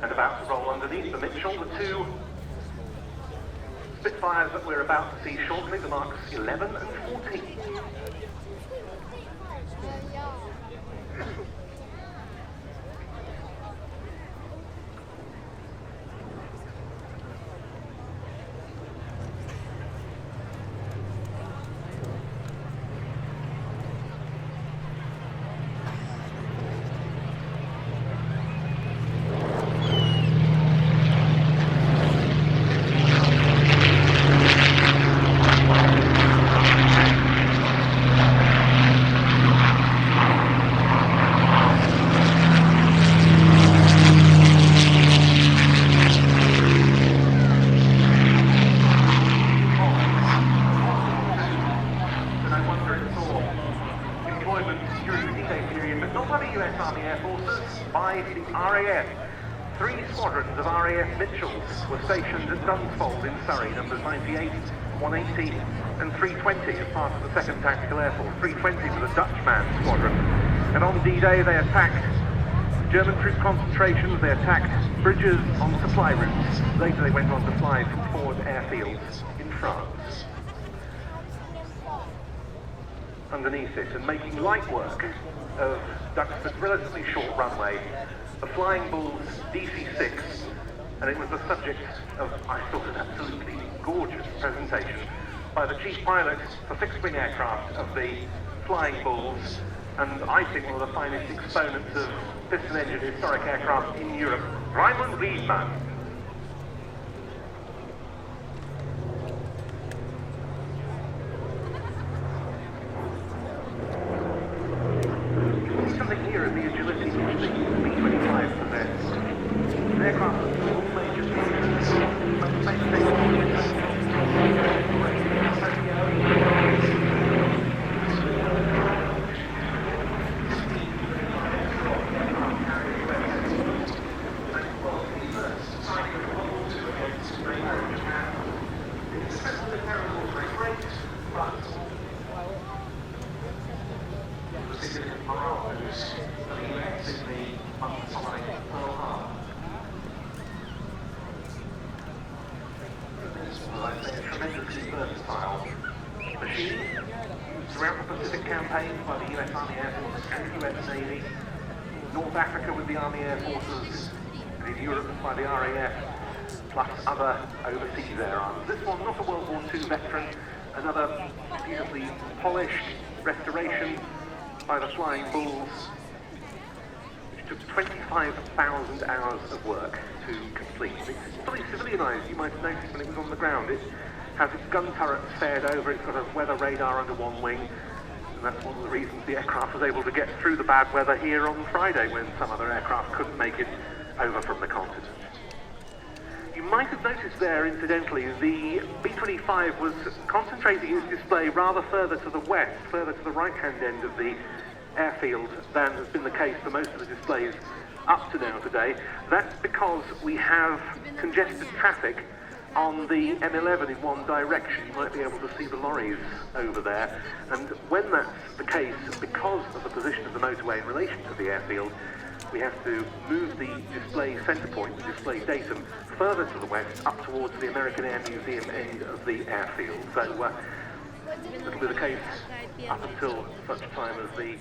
and about to roll underneath the Mitchell, the two Spitfires that we're about to see shortly, the marks 11 and 14. During the D-Day period, but not by the US Army Air Forces, by the RAF. 3 squadrons of RAF Mitchells were stationed at Duxford in Surrey, numbers 98, 180 and 320 as part of the 2nd Tactical Air Force. 320 was a Dutchman squadron. And on D-Day they attacked German troop concentrations, they attacked bridges on supply routes. Later they went on to fly from Ford airfields in France. Underneath it, and making light work of Duxford's relatively short runway, the Flying Bull's DC-6, and it was the subject of, I thought, an absolutely gorgeous presentation by the chief pilot for fixed-wing aircraft of the Flying Bulls, and I think one of the finest exponents of piston-engine historic aircraft in Europe, Raimund Wiedmann. Here is the agility which the B-25 possessed. An aircraft with all major functions, but tremendously versatile machine throughout the Pacific campaign by the US Army Air Force and US Navy, North Africa with the Army Air Forces, and in Europe by the RAF, plus other overseas air arms. This one, not a World War II veteran, another beautifully polished restoration by the Flying Bulls, which took 25,000 hours of work to complete. It's fully civilianised, you might have noticed when it was on the ground. It has its gun turrets fared over, it's got a weather radar under one wing, and that's one of the reasons the aircraft was able to get through the bad weather here on Friday when some other aircraft couldn't make it over from the continent. You might have noticed there, incidentally, the B-25 was concentrating its display rather further to the west, further to the right-hand end of the airfield than has been the case for most of the displays up to now today. That's because we have congested traffic on the M11 in one direction. You might be able to see the lorries over there, and when that's the case, because of the position of the motorway in relation to the airfield, we have to move the display centre point, the display datum, further to the west, up towards the American Air Museum end of the airfield. So that'll be the case up until such time as the